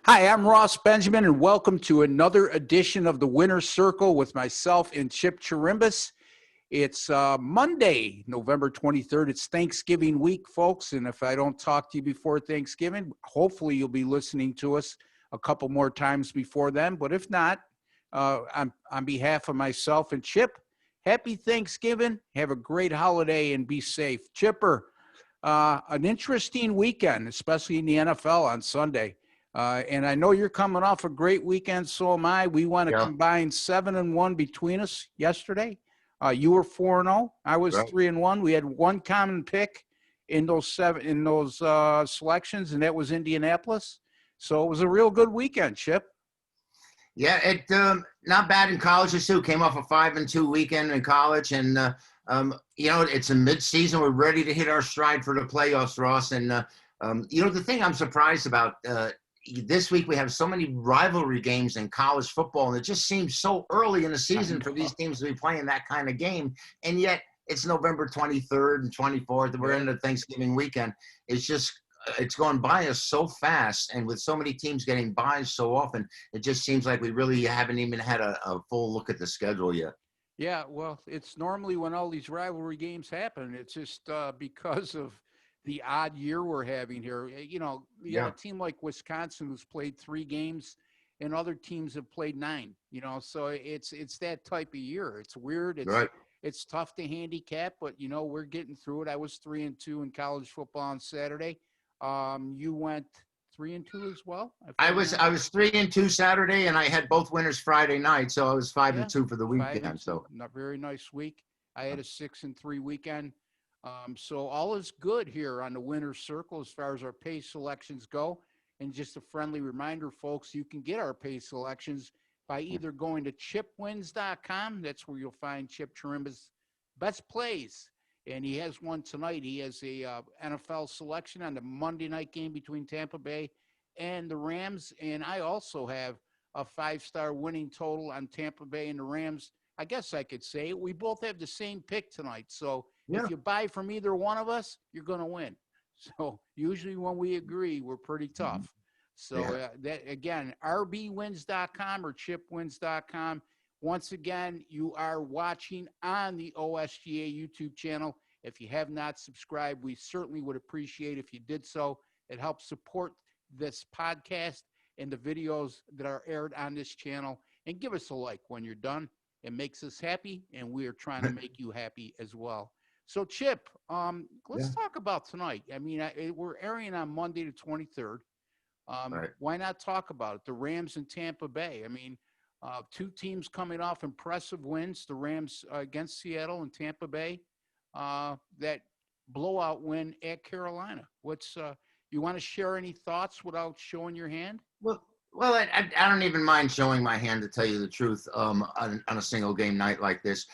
Hi, I'm Ross Benjamin, and welcome to another edition of the Winner's Circle with myself and Chip Chirimbes. It's Monday, November 23rd. It's Thanksgiving week, folks, and if I don't talk to you before Thanksgiving, hopefully you'll be listening to us a couple more times before then. But if not, on behalf of myself and Chip, happy Thanksgiving. Have a great holiday and be safe. Chipper, an interesting weekend, especially in the NFL on Sunday. And I know you're coming off a great weekend, so am I. We want to combine 7-1 between us yesterday. You were 4-0. I was 3-1. We had one common pick in those selections, and that was Indianapolis. So it was a real good weekend, Chip. Yeah, it not bad in college too. Came off a 5-2 weekend in college, and it's a mid-season. We're ready to hit our stride for the playoffs, Ross. And the thing I'm surprised about. This week we have so many rivalry games in college football, and it just seems so early in the season for these teams to be playing that kind of game. And yet it's November 23rd and 24th, and we're in the Thanksgiving weekend. It's going by us so fast, and with so many teams getting buys so often, it just seems like we really haven't even had a full look at the schedule yet. Yeah, well, it's normally when all these rivalry games happen. It's just because of the odd year we're having here. You have a team like Wisconsin who's played 3 games and other teams have played 9, so it's that type of year. It's weird. It's tough to handicap, but we're getting through it. I was 3-2 in college football on Saturday. You went 3-2 as well? I was 3-2 Saturday, and I had both winners Friday night, so I was 5-2 for the weekend. So not very nice week. I had a 6-3 weekend. So all is good here on the Winner's Circle as far as our pay selections go. And just a friendly reminder, folks, you can get our pay selections by either going to chipwins.com. That's where you'll find Chip Chirimbes' best plays. And he has one tonight. He has a NFL selection on the Monday night game between Tampa Bay and the Rams. And I also have a 5-star winning total on Tampa Bay and the Rams. I guess I could say we both have the same pick tonight. So if you buy from either one of us, you're going to win. So usually when we agree, we're pretty tough. So that again, rbwins.com or chipwins.com. Once again, you are watching on the OSGA YouTube channel. If you have not subscribed, we certainly would appreciate if you did so. It helps support this podcast and the videos that are aired on this channel. And give us a like when you're done. It makes us happy, and we are trying to make you happy as well. So, Chip, let's talk about tonight. I mean, we're airing on Monday the 23rd. Why not talk about it? The Rams and Tampa Bay. I mean, 2 teams coming off impressive wins. The Rams against Seattle and Tampa Bay. That blowout win at Carolina. You want to share any thoughts without showing your hand? Well, I don't even mind showing my hand, to tell you the truth, on a single game night like this.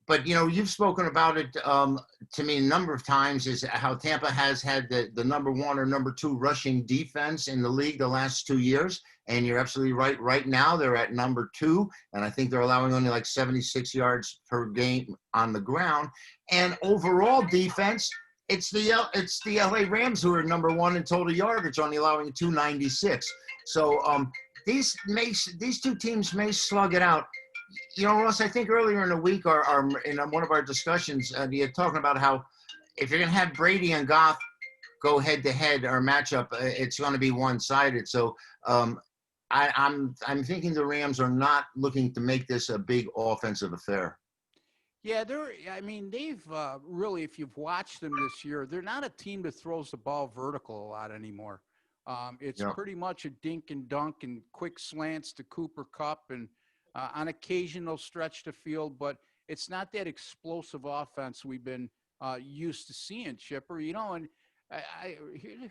But, you've spoken about it to me a number of times, is how Tampa has had the number 1 or number 2 rushing defense in the league the last 2 years. And you're absolutely right. Right now, they're at number 2, and I think they're allowing only like 76 yards per game on the ground. And overall defense, it's the LA Rams who are number 1 in total yardage, only allowing 296. So these 2 teams may slug it out. Ross, I think earlier in the week, or in one of our discussions, you're talking about how if you're going to have Brady and Goff go head-to-head or matchup, it's going to be one-sided. So I'm thinking the Rams are not looking to make this a big offensive affair. Yeah, they've really, if you've watched them this year, they're not a team that throws the ball vertical a lot anymore. It's pretty much a dink and dunk and quick slants to Cooper Kupp, and on occasion they'll stretch the field, but it's not that explosive offense we've been used to seeing, Chipper. And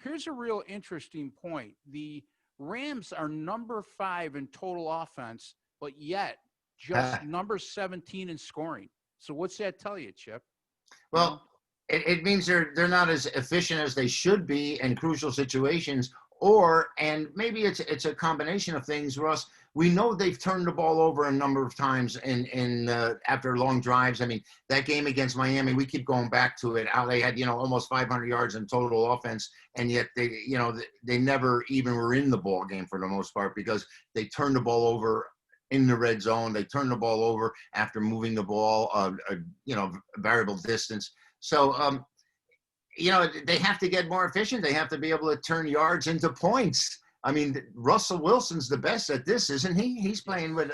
here's a real interesting point. The Rams are number 5 in total offense, but yet just number 17 in scoring. So what's that tell you, Chip? Well, it means they're not as efficient as they should be in crucial situations, and maybe it's a combination of things, Ross. We know they've turned the ball over a number of times in after long drives. I mean, that game against Miami, we keep going back to it. How they had, almost 500 yards in total offense, and yet they never even were in the ball game for the most part because they turned the ball over in the red zone. They turned the ball over after moving the ball, variable distance. So, they have to get more efficient. They have to be able to turn yards into points. I mean, Russell Wilson's the best at this, isn't he? He's playing with,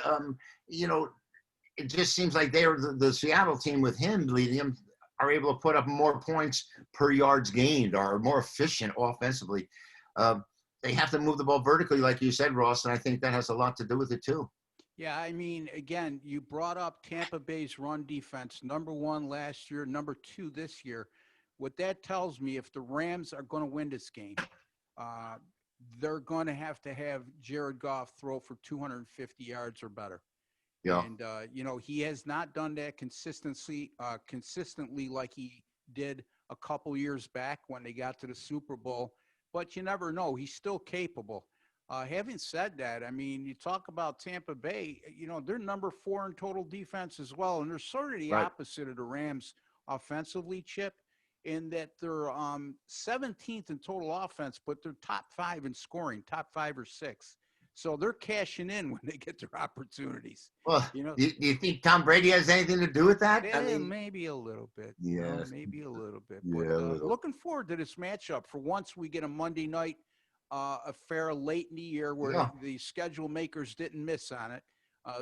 it just seems like they're the Seattle team with him leading them are able to put up more points per yards gained, are more efficient offensively. They have to move the ball vertically, like you said, Ross, and I think that has a lot to do with it too. Yeah, I mean, again, you brought up Tampa Bay's run defense, number 1 last year, number 2 this year. What that tells me, if the Rams are going to win this game, they're going to have Jared Goff throw for 250 yards or better. Yeah. And, he has not done that consistently like he did a couple years back when they got to the Super Bowl. But you never know. He's still capable. Having said that, I mean, you talk about Tampa Bay, they're number 4 in total defense as well. And they're sort of the opposite of the Rams offensively, Chip, in that they're 17th in total offense, but they're top 5 in scoring, top 5 or 6. So they're cashing in when they get their opportunities. Well, do you think Tom Brady has anything to do with that? Yeah, I mean, maybe a little bit. Yeah, maybe a little bit. Yeah, But looking forward to this matchup. For once, we get a Monday night affair late in the year where the schedule makers didn't miss on it.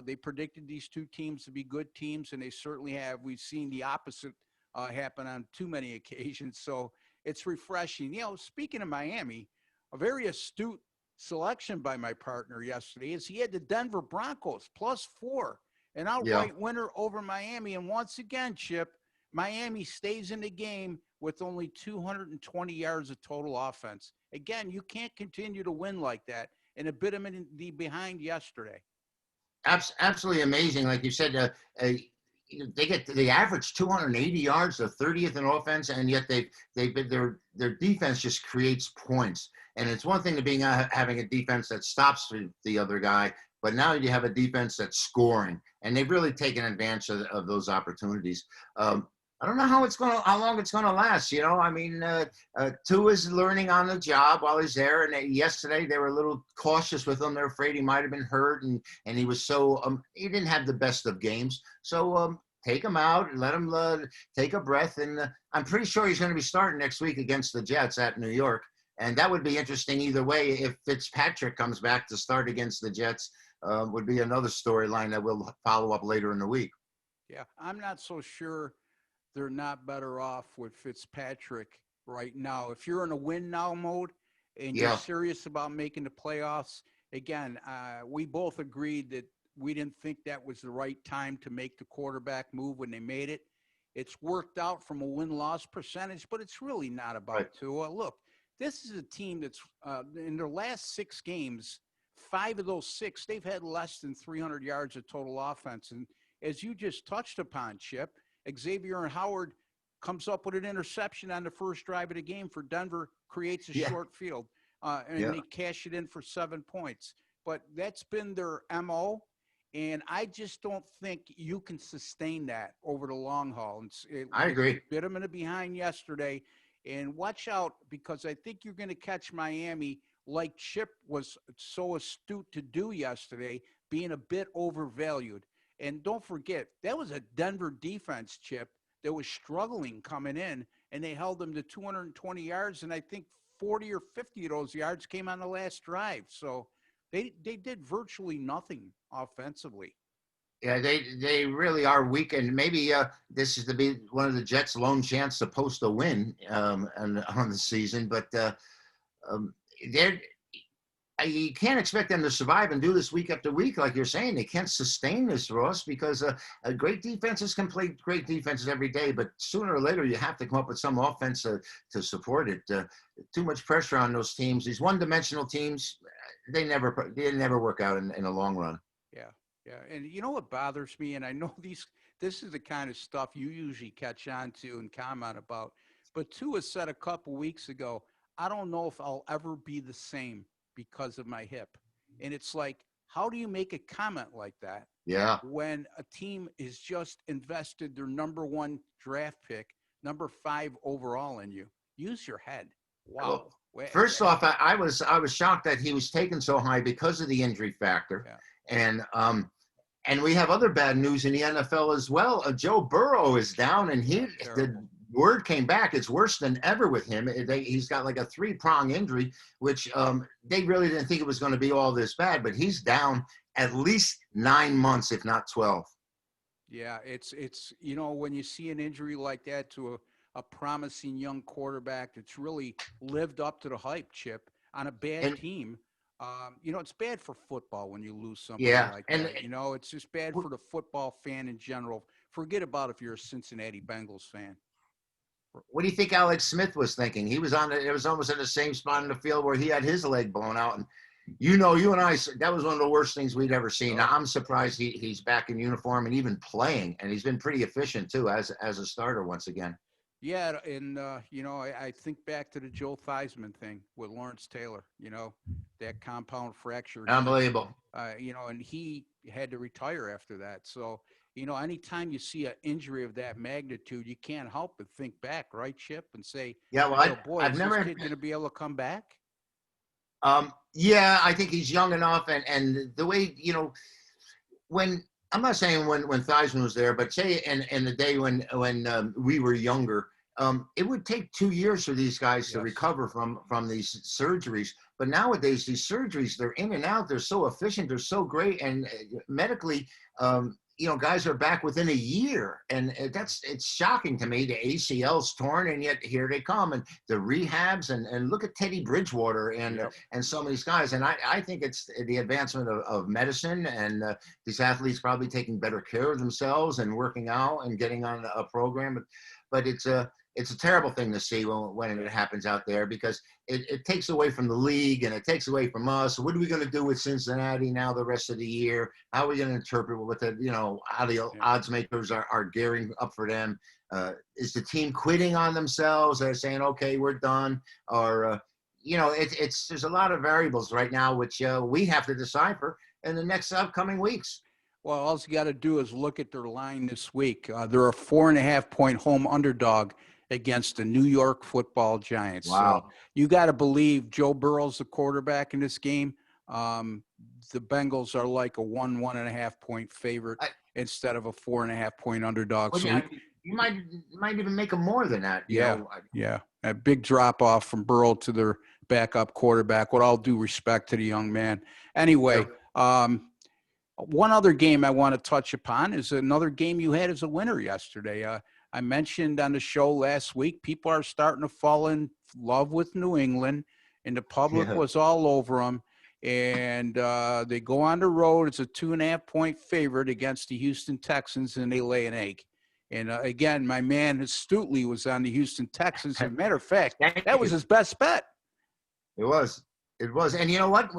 They predicted these two teams to be good teams, and they certainly have. We've seen the opposite happen on too many occasions. So it's refreshing. Speaking of Miami, a very astute selection by my partner yesterday is he had the Denver Broncos +4, an outright winner over Miami. And once again, Chip, Miami stays in the game with only 220 yards of total offense. Again, you can't continue to win like that, and a bit of the behind yesterday. Absolutely amazing. Like you said, they average 280 yards, the 30th in offense, and yet their defense just creates points. And it's one thing to having a defense that stops the other guy, but now you have a defense that's scoring, and they've really taken advantage of those opportunities. I don't know how long it's gonna last. I mean, Tua is learning on the job while he's there. And yesterday they were a little cautious with him. They're afraid he might have been hurt, and he was he didn't have the best of games. So take him out and let him take a breath. And I'm pretty sure he's going to be starting next week against the Jets at New York. And that would be interesting either way. If Fitzpatrick comes back to start against the Jets, would be another storyline that we'll follow up later in the week. Yeah, I'm not so sure they're not better off with Fitzpatrick right now. If you're in a win now mode and you're serious about making the playoffs, again, we both agreed that we didn't think that was the right time to make the quarterback move when they made it. It's worked out from a win-loss percentage, but it's really not about Tua. Look, this is a team that's in their last 6 games, 5 of those 6, they've had less than 300 yards of total offense. And as you just touched upon, Chip, Xavier and Howard comes up with an interception on the first drive of the game for Denver, creates a short field, and they cash it in for 7 points. But that's been their MO, and I just don't think you can sustain that over the long haul. I agree. It bit them in the behind yesterday, and watch out because I think you're going to catch Miami like Chip was so astute to do yesterday, being a bit overvalued. And don't forget, that was a Denver defense, Chip, that was struggling coming in, and they held them to 220 yards, and I think 40 or 50 of those yards came on the last drive. So they did virtually nothing offensively. Yeah, they really are weak, and maybe this is to be one of the Jets' lone chance to post a win on the season. But you can't expect them to survive and do this week after week, like you're saying. They can't sustain this, Ross, because great defenses can play great defenses every day, but sooner or later you have to come up with some offense to support it. Too much pressure on those teams. These one-dimensional teams, they never work out in the long run. Yeah, and you know what bothers me, and I know this is the kind of stuff you usually catch on to and comment about, but Tua said a couple weeks ago, I don't know if I'll ever be the same because of my hip. And it's like, how do you make a comment like that Yeah. when a team is just invested their number 1 draft pick, number 5 overall in you? Use your head. Wow. Well, first off, I was shocked that he was taken so high because of the injury factor, Yeah. and we have other bad news in the NFL as well. Joe Burrow is down, and the Terrible. word came back. It's worse than ever with him. He's got like a 3-prong injury, which they really didn't think it was going to be all this bad, but he's down at least 9 months, if not 12. Yeah, it's when you see an injury like that to a promising young quarterback that's really lived up to the hype, Chip, on a bad And team. It's bad for football when you lose somebody yeah, like and that. It's just bad for the football fan in general. Forget about if you're a Cincinnati Bengals fan. what do you think Alex Smith was thinking? He was it was almost in the same spot in the field where he had his leg blown out. And you and I, that was one of the worst things we'd ever seen. Now, I'm surprised he's back in uniform and even playing, and he's been pretty efficient too as a starter once again. Yeah, and I think back to the Joe Theismann thing with Lawrence Taylor. That compound fracture. Unbelievable. And he had to retire after that. So, anytime you see an injury of that magnitude, you can't help but think back, right, Chip, and say, Yeah, well, boy, I've is never. this kid going to be able to come back? Yeah, I think he's young enough, and the way when I'm not saying when Theismann was there, but say in the day when we were younger, it would take 2 years for these guys to Yes. recover from these surgeries. But nowadays, these surgeries, they're in and out. They're so efficient. They're so great, and medically, guys are back within a year, and it's shocking to me. The ACL's torn, and yet here they come, and the rehabs, and look at Teddy Bridgewater and Yep. and some of these guys. And I think it's the advancement of medicine, and these athletes probably taking better care of themselves and working out and getting on a program. But it's a terrible thing to see when it happens out there, because it takes away from the league and it takes away from us. What are we going to do with Cincinnati now the rest of the year? How are we going to interpret what how the odds makers are gearing up for them? Is the team quitting on themselves? They're saying, okay, we're done. Or, there's a lot of variables right now, which we have to decipher in the next upcoming weeks. Well, all you got to do is look at their line this week. They're a 4.5-point home underdog against the New York Football Giants. Wow. So you got to believe Joe Burrow's the quarterback in this game. The Bengals are like a 1.5-point favorite instead of a 4.5-point underdog. Well, So yeah, you might even make them more than that. Yeah. A big drop off from Burrow to their backup quarterback, with all due respect to the young man. Anyway, one other game I want to touch upon is another game you had as a winner yesterday. I mentioned on the show last week, people are starting to fall in love with New England, and the public was all over them. And they go on the road. It's a 2.5-point favorite against the Houston Texans, and they lay an egg. And again, my man astutely was on the Houston Texans. As a matter of fact, that was his best bet. It was. And you know what?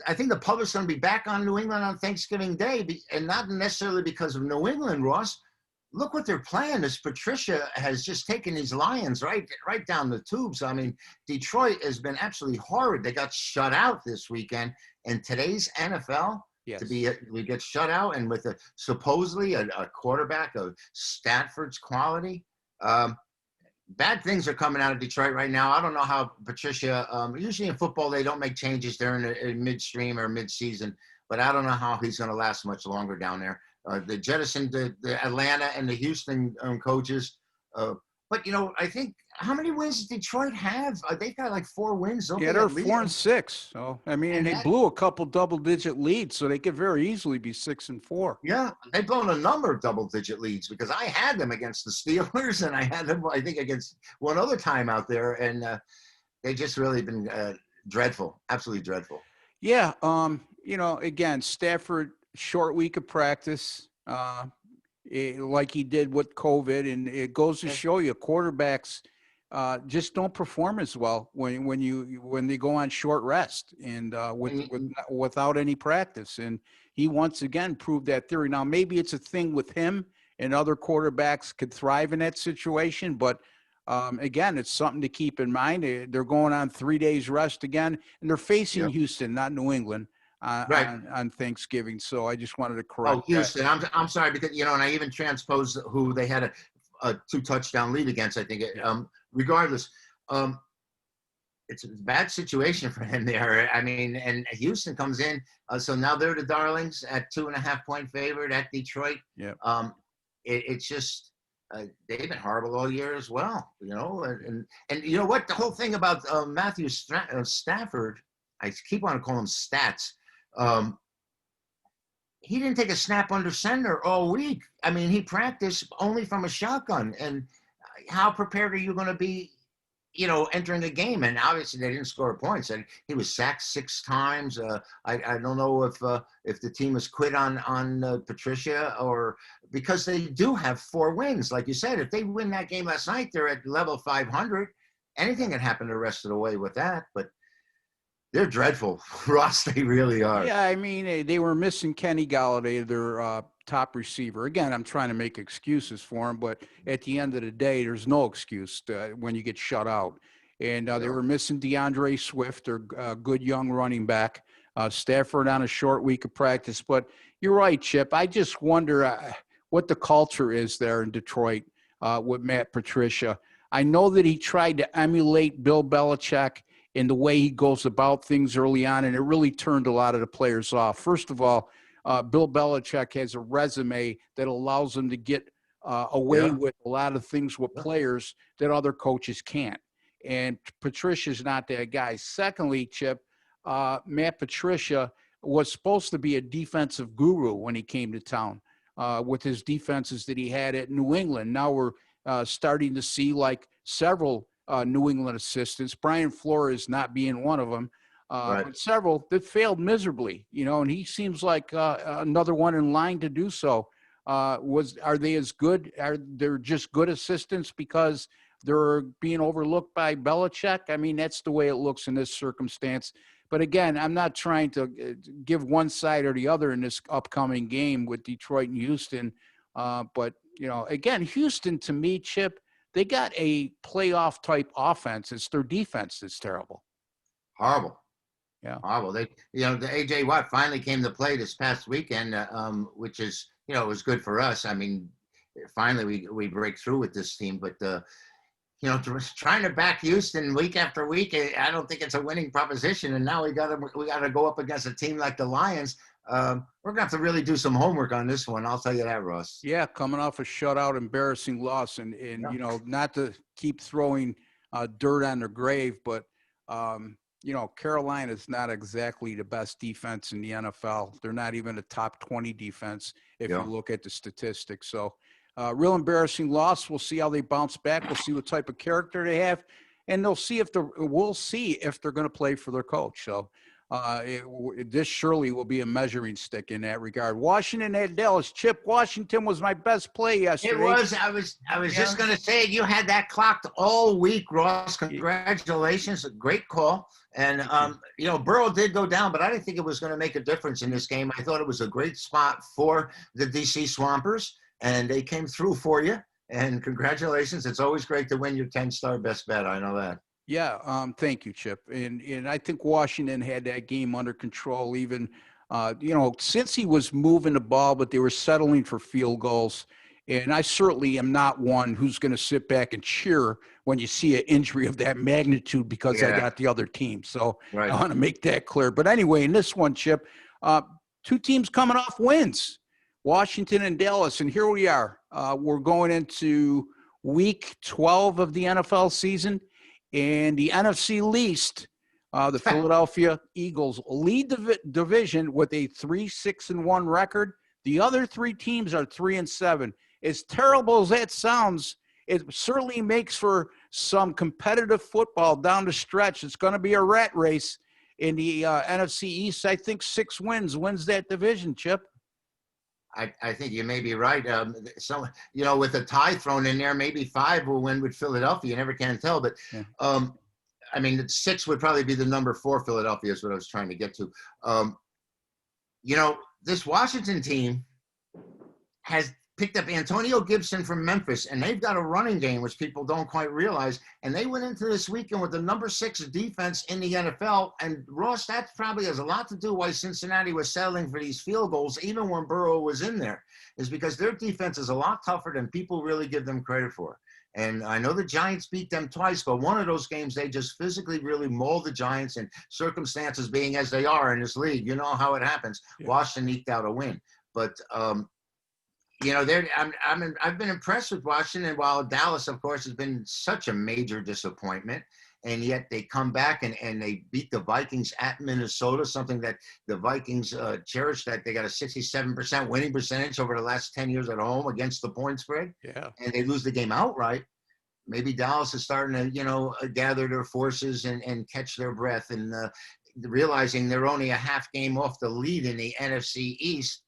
I think the public's going to be back on New England on Thanksgiving Day, and not necessarily because of New England, Ross. Look what they're playing. This Patricia has just taken these Lions right down the tubes. I mean, Detroit has been absolutely horrid. They got shut out this weekend. And today's NFL, Yes. we get shut out, and with supposedly a quarterback of Stafford's quality, bad things are coming out of Detroit right now. I don't know how Patricia. Usually in football, they don't make changes during the midstream or midseason, but I don't know how he's going to last much longer down there. They jettisoned the Atlanta and the Houston coaches. But, I think, how many wins does Detroit have? They've got like 4 wins. Yeah, they're 4-6. So, and they blew a couple double-digit leads, so they could very easily be 6-4. Yeah, they've blown a number of double-digit leads, because I had them against the Steelers, and I had them, I think, against one other time out there, and they just really been dreadful, absolutely dreadful. Yeah, again, Stafford, short week of practice, like he did with COVID, and it goes to show you quarterbacks just don't perform as well when they go on short rest and without any practice. And he once again proved that theory. Now, maybe it's a thing with him, and other quarterbacks could thrive in that situation, but Again, it's something to keep in mind. They're going on 3 days rest again, and they're facing Yep. Houston, not New England, Right. on Thanksgiving. So I just wanted to correct Oh, that. Houston. I'm sorry because and I even transposed who they had a 2-touchdown lead against. I think. Yeah. Regardless, it's a bad situation for him there. I mean, and Houston comes in, so now they're the darlings at 2.5-point favorite at Detroit. Yeah. It's just they've been horrible all year as well. And you know what? The whole thing about Matthew Stafford, I keep on calling him Stats. He didn't take a snap under center all week. I mean, he practiced only from a shotgun. And how prepared are you going to be, entering a game? And obviously they didn't score points. And he was sacked 6 times. I don't know if the team has quit on Patricia, or because they do have 4 wins. Like you said, if they win that game last night, they're at level 500. Anything can happen the rest of the way with that. But they're dreadful, Ross. They really are. Yeah, I mean, they were missing Kenny Galladay, their top receiver. Again, I'm trying to make excuses for him, but at the end of the day, there's no excuse when you get shut out. And they were missing DeAndre Swift, their good young running back. Stafford on a short week of practice. But you're right, Chip. I just wonder what the culture is there in Detroit with Matt Patricia. I know that he tried to emulate Bill Belichick in the way he goes about things early on, and it really turned a lot of the players off. First of all, Bill Belichick has a resume that allows him to get away with a lot of things with players that other coaches can't. And Patricia's not that guy. Secondly, Chip, Matt Patricia was supposed to be a defensive guru when he came to town with his defenses that he had at New England. Now we're starting to see like several New England assistants, Brian Flores not being one of them, but several that failed miserably, and he seems like another one in line to do so. Are they as good? Are they just good assistants because they're being overlooked by Belichick? I mean, that's the way it looks in this circumstance. But again, I'm not trying to give one side or the other in this upcoming game with Detroit and Houston. But, again, Houston, to me, Chip, they got a playoff type offense. It's their defense that's terrible. Horrible. Yeah. Horrible. The AJ Watt finally came to play this past weekend, which is, was good for us. I mean, finally we break through with this team, but trying to back Houston week after week, I don't think it's a winning proposition. And now we got to go up against a team like the Lions. We're gonna have to really do some homework on this one. I'll tell you that, Ross. Yeah, coming off a shutout, embarrassing loss, and not to keep throwing dirt on their grave, but Carolina's not exactly the best defense in the NFL. They're not even a top 20 defense if you look at the statistics. So, real embarrassing loss. We'll see how they bounce back. We'll see what type of character they have, and we'll see if they're going to play for their coach. So. This surely will be a measuring stick in that regard. Washington at Dallas. Chip, Washington was my best play yesterday. It was. I was just going to say, you had that clocked all week, Ross. Congratulations. A great call. And, Burrow did go down, but I didn't think it was going to make a difference in this game. I thought it was a great spot for the DC Swampers, and they came through for you. And congratulations. It's always great to win your 10-star best bet. I know that. Yeah, thank you, Chip. And I think Washington had that game under control even, since he was moving the ball, but they were settling for field goals. And I certainly am not one who's going to sit back and cheer when you see an injury of that magnitude because I got the other team. So I want to make that clear. But anyway, in this one, Chip, 2 teams coming off wins, Washington and Dallas. And here we are. We're going into week 12 of the NFL season. And the NFC East, the Philadelphia Eagles lead the division with a 3-6-1 record. The other 3 teams are 3-7. As terrible as that sounds, it certainly makes for some competitive football down the stretch. It's going to be a rat race in the NFC East. I think 6 wins that division, Chip. I think you may be right. So, with a tie thrown in there, maybe 5 will win with Philadelphia. You never can tell. But, 6 would probably be the number 4 Philadelphia is what I was trying to get to. This Washington team has picked up Antonio Gibson from Memphis, and they've got a running game, which people don't quite realize. And they went into this weekend with the number 6 defense in the NFL. And Ross, that probably has a lot to do why Cincinnati was settling for these field goals, even when Burrow was in there, is because their defense is a lot tougher than people really give them credit for. And I know the Giants beat them twice, but one of those games, they just physically really mauled the Giants, and circumstances being as they are in this league, you know how it happens. Yeah. Washington eked out a win. But, you know, I've been impressed with Washington, while Dallas, of course, has been such a major disappointment. And yet they come back and they beat the Vikings at Minnesota, something that the Vikings cherish, that they got a 67% winning percentage over the last 10 years at home against the point spread. Yeah. And they lose the game outright. Maybe Dallas is starting to, you know, gather their forces and catch their breath, and realizing they're only a half game off the lead in the NFC East.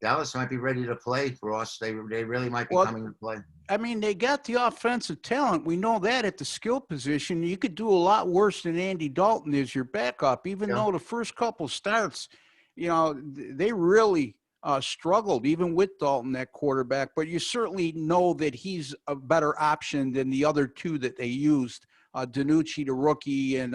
Dallas might be ready to play, Ross. They really might be coming to play. I mean, they got the offensive talent. We know that at the skill position. You could do a lot worse than Andy Dalton is your backup, even though the first couple starts, you know, they really struggled, even with Dalton at quarterback. But you certainly know that he's a better option than the other two that they used, DiNucci, the rookie, and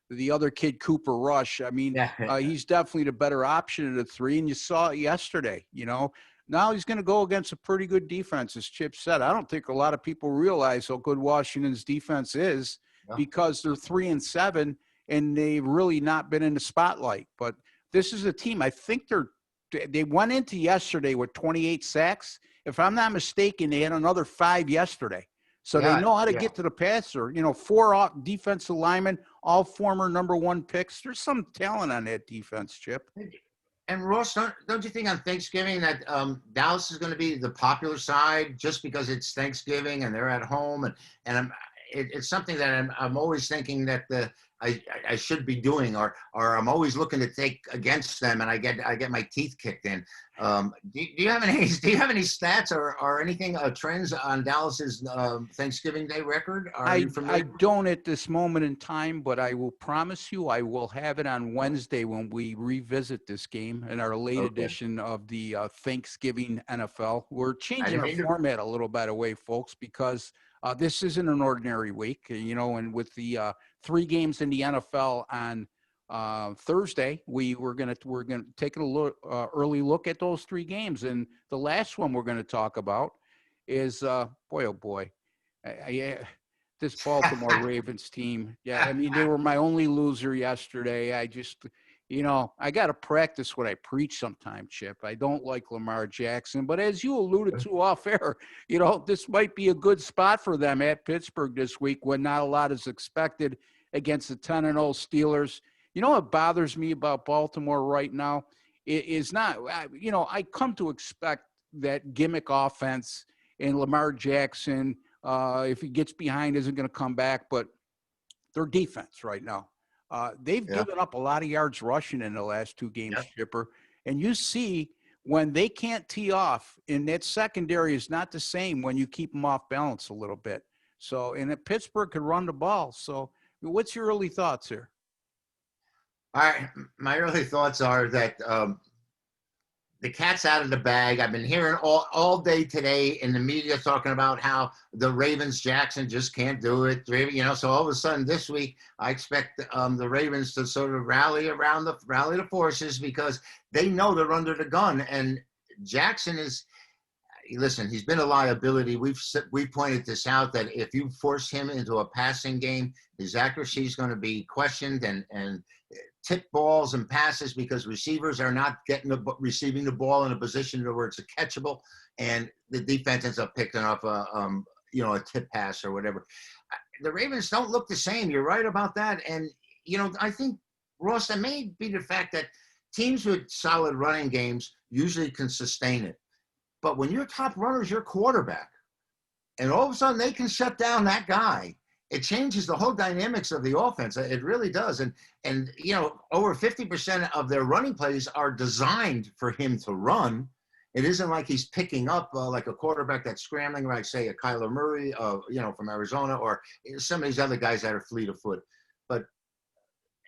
the other kid, Cooper Rush. I mean, he's definitely the better option of the three, and you saw it yesterday, you know. Now he's going to go against a pretty good defense, as Chip said. I don't think a lot of people realize how good Washington's defense is because they're 3-7, and they've really not been in the spotlight. But this is a team, I think they went into yesterday with 28 sacks. If I'm not mistaken, they had another 5 yesterday. So they know how to get to the passer. You know, 4 defensive linemen, all former number 1 picks. There's some talent on that defense, Chip. And Ross, don't you think on Thanksgiving that Dallas is going to be the popular side just because it's Thanksgiving and they're at home, and it's something that I'm always thinking that I should be doing, or I'm always looking to take against them, and I get my teeth kicked in. Do you have any stats or anything trends on Dallas's Thanksgiving Day record? I don't at this moment in time, but I will promise you I will have it on Wednesday when we revisit this game in our late edition of the Thanksgiving NFL. We're changing our format a little, by the way, folks, because this isn't an ordinary week, you know, and with the 3 games in the NFL on Thursday, we're gonna take a early look at those 3 games, and the last one we're going to talk about is this Baltimore Ravens team. Yeah, I mean, they were my only loser yesterday. I just, you know, I got to practice what I preach sometime, Chip. I don't like Lamar Jackson, but as you alluded to off air, you know, this might be a good spot for them at Pittsburgh this week when not a lot is expected against the 10-0 Steelers. You know what bothers me about Baltimore right now? It is not, you know, I come to expect that gimmick offense, and Lamar Jackson, if he gets behind, isn't going to come back, but their defense right now. They've given up a lot of yards rushing in the last 2 games, Chipper. And you see when they can't tee off, and that secondary is not the same when you keep them off balance a little bit. So, and Pittsburgh could run the ball. So what's your early thoughts here? All right, my early thoughts are that the cat's out of the bag. I've been hearing all day today in the media talking about how the Ravens, Jackson just can't do it. You know, so all of a sudden this week, I expect the Ravens to sort of rally the forces, because they know they're under the gun. And Jackson is, listen, he's been a liability. We've pointed this out, that if you force him into a passing game, his accuracy is going to be questioned, and tip balls and passes, because receivers are not receiving the ball in a position where it's catchable, and the defense ends up picking up a tip pass or whatever. The Ravens don't look the same. You're right about that. And, you know, I think, Ross, that may be the fact that teams with solid running games usually can sustain it. But when your top runner is your quarterback, and all of a sudden they can shut down that guy, it changes the whole dynamics of the offense. It really does. And you know, over 50% of their running plays are designed for him to run. It isn't like he's picking up like a quarterback that's scrambling, like, say, a Kyler Murray, from Arizona, or some of these other guys that are fleet of foot. But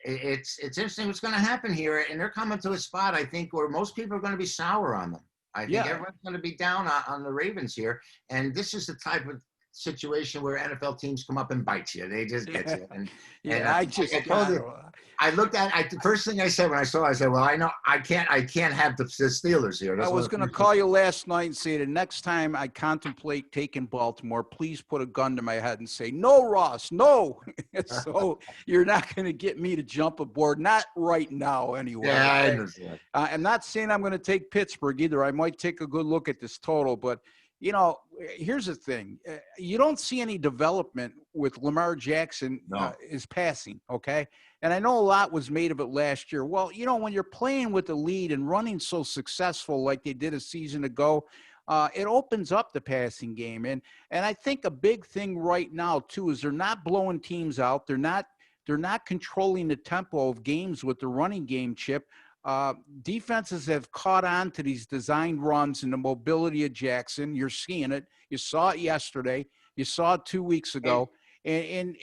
it's interesting what's going to happen here. And they're coming to a spot, I think, where most people are going to be sour on them. I think Yeah. everyone's going to be down on the Ravens here. And this is the type of situation where NFL teams come up and bite you. They just get you. And Yeah, I told you, I looked at the first thing I said when I saw it, I said, well, I know I can't have the Steelers here. I was going to call you last night and say the next time I contemplate taking Baltimore, please put a gun to my head and say, no, Ross, no. So you're not going to get me to jump aboard. Not right now, anyway. Yeah, I understand. I'm not saying I'm going to take Pittsburgh either. I might take a good look at this total, but you know, here's the thing. You don't see any development with Lamar Jackson is passing, okay? And I know a lot was made of it last year. Well, you know, when you're playing with the lead and running so successful like they did a season ago, it opens up the passing game. And I think a big thing right now, too, is they're not blowing teams out. They're not controlling the tempo of games with the running game, Chip. Defenses have caught on to these designed runs and the mobility of Jackson. You're seeing it. You saw it yesterday. You saw it 2 weeks ago. And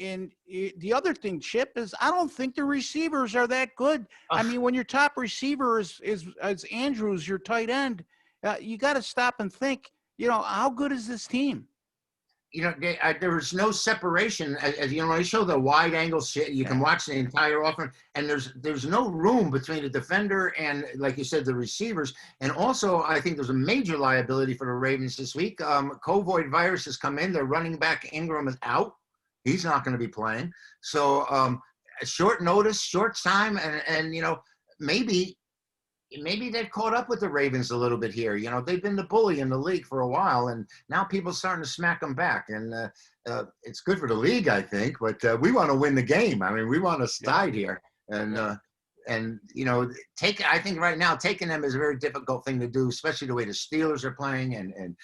the other thing, Chip, is I don't think the receivers are that good. I mean, when your top receiver is Andrews, your tight end, you got to stop and think, you know, how good is this team? You know, there was no separation. As you know, when I show the wide angle shit, you can watch the entire offense, and there's no room between the defender and, like you said, the receivers. And also, I think there's a major liability for the Ravens this week. COVID virus has come in. Their running back Ingram is out. He's not going to be playing. So short notice, short time, and you know, maybe they've caught up with the Ravens a little bit here. You know, they've been the bully in the league for a while, and now people are starting to smack them back. And it's good for the league, I think. But we want to win the game. I mean, we want to side here. And you know, I think right now taking them is a very difficult thing to do, especially the way the Steelers are playing. And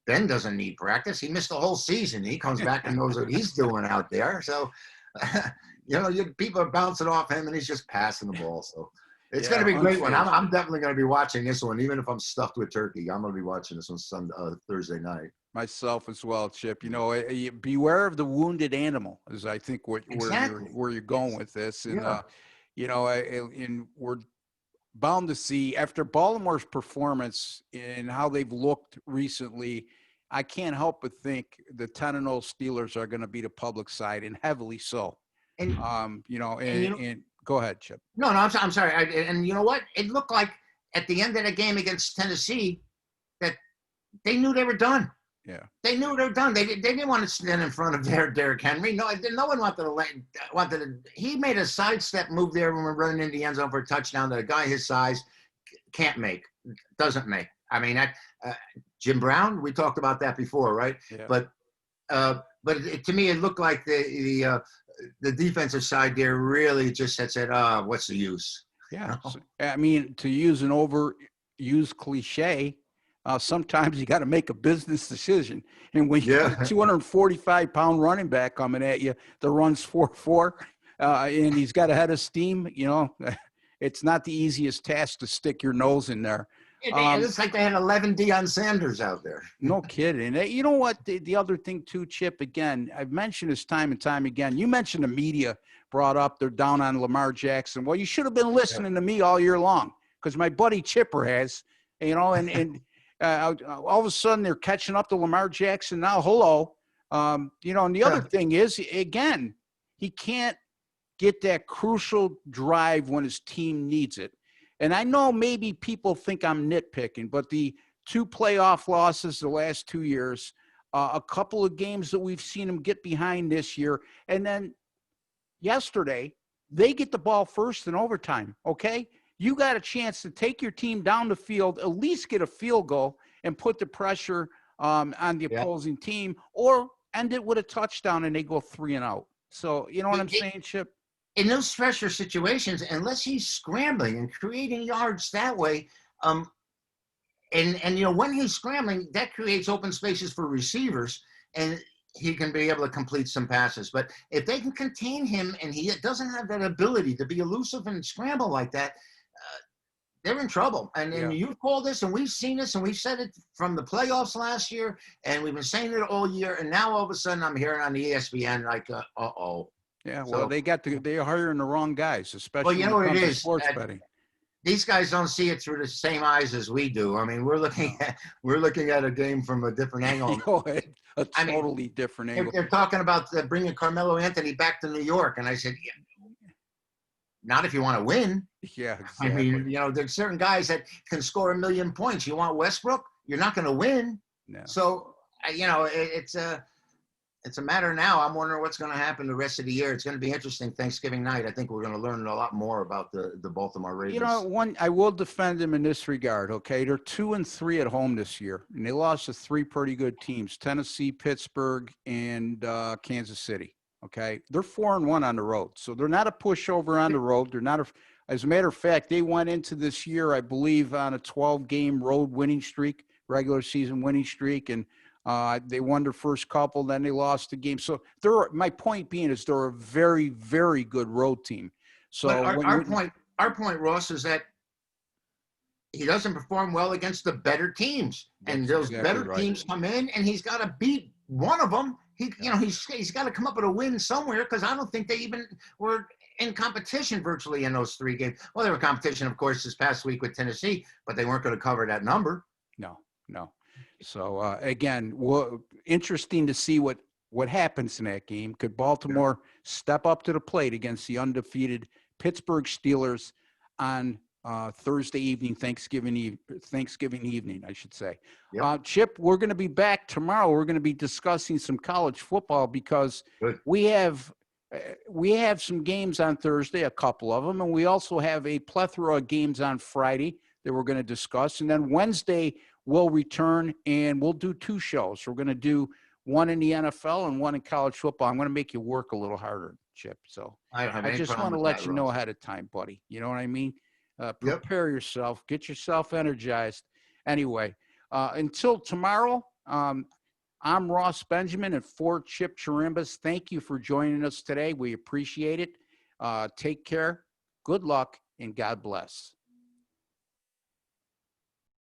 Ben doesn't need practice. He missed the whole season. He comes back and knows what he's doing out there. So, you know, people are bouncing off him, and he's just passing the ball. So. It's going to be a great one. I'm definitely going to be watching this one, even if I'm stuffed with turkey. I'm going to be watching this one Thursday night. Myself as well, Chip. You know, beware of the wounded animal, is I think where you're going with this. And you know, and we're bound to see after Baltimore's performance and how they've looked recently. I can't help but think the 10-0 Steelers are going to be the public side, and heavily so. And you know, and go ahead, Chip. No, I'm sorry. And you know what? It looked like at the end of the game against Tennessee that they knew they were done. Yeah. They knew they were done. They didn't want to stand in front of Derrick Henry. No one wanted to. He made a sidestep move there when we're running into the end zone for a touchdown that a guy his size can't make, doesn't make. I mean, Jim Brown, we talked about that before, right? Yeah. But to me, it looked like the defensive side there really just had said, what's the use? Yeah. I mean, to use an overused cliche, sometimes you got to make a business decision. And when you got a 245-pound running back coming at you that runs 4.4, and he's got a head of steam, you know, it's not the easiest task to stick your nose in there. It's like they had 11 Deion Sanders out there. No kidding. You know what? The other thing too, Chip, again, I've mentioned this time and time again. You mentioned the media brought up they're down on Lamar Jackson. Well, you should have been listening to me all year long, because my buddy Chipper has, you know, and all of a sudden they're catching up to Lamar Jackson now. Hello. You know, and the other thing is, again, he can't get that crucial drive when his team needs it. And I know maybe people think I'm nitpicking, but the 2 playoff losses the last 2 years, a couple of games that we've seen him get behind this year, and then yesterday, they get the ball first in overtime, okay? You got a chance to take your team down the field, at least get a field goal and put the pressure on the opposing team, or end it with a touchdown and they go 3-and-out. So, you know what I'm saying, Chip? In those pressure situations, unless he's scrambling and creating yards that way, and you know, when he's scrambling, that creates open spaces for receivers, and he can be able to complete some passes. But if they can contain him and he doesn't have that ability to be elusive and scramble like that, they're in trouble. And you've called this, and we've seen this, and we've said it from the playoffs last year, and we've been saying it all year. And now all of a sudden I'm hearing on the ESPN like, uh-oh. Yeah, well, they're hiring the wrong guys, especially when it comes to sports betting. these guys don't see it through the same eyes as we do. I mean, we're looking at a game from a different angle. A I mean, totally different angle. they're talking about bringing Carmelo Anthony back to New York, and I said, yeah, not if you want to win. Yeah, I exactly. mean, there's certain guys that can score 1 million points. You want Westbrook? You're not going to win. No. So, it's a matter now. I'm wondering what's going to happen the rest of the year. It's going to be interesting Thanksgiving night. I think we're going to learn a lot more about the Baltimore Ravens. I will defend them in this regard, okay? They're 2-3 at home this year, and they lost to 3 pretty good teams, Tennessee, Pittsburgh, and Kansas City, okay? They're 4-1 on the road, so they're not a pushover on the road. They're not as a matter of fact, they went into this year, I believe, on a 12-game road winning streak, regular season winning streak, and they won their first couple, then they lost the game. So my point being is they're a very, very good road team. So our point, Ross, is that he doesn't perform well against the better teams, and those better teams come in, and he's got to beat one of them. He's got to come up with a win somewhere, because I don't think they even were in competition virtually in those 3 games. Well, they were competition, of course, this past week with Tennessee, but they weren't going to cover that number. No. So, again, interesting to see what happens in that game. Could Baltimore step up to the plate against the undefeated Pittsburgh Steelers on Thursday evening, Thanksgiving evening, I should say. Yep. Chip, we're going to be back tomorrow. We're going to be discussing some college football because we have some games on Thursday, a couple of them, and we also have a plethora of games on Friday that we're going to discuss. And then Wednesday, we'll return and we'll do 2 shows. We're going to do one in the NFL and one in college football. I'm going to make you work a little harder, Chip. So I just want to let you know ahead of time, buddy. You know what I mean? Prepare yourself, get yourself energized. Anyway, until tomorrow, I'm Ross Benjamin and for Chip Chirimbes. Thank you for joining us today. We appreciate it. Take care. Good luck and God bless.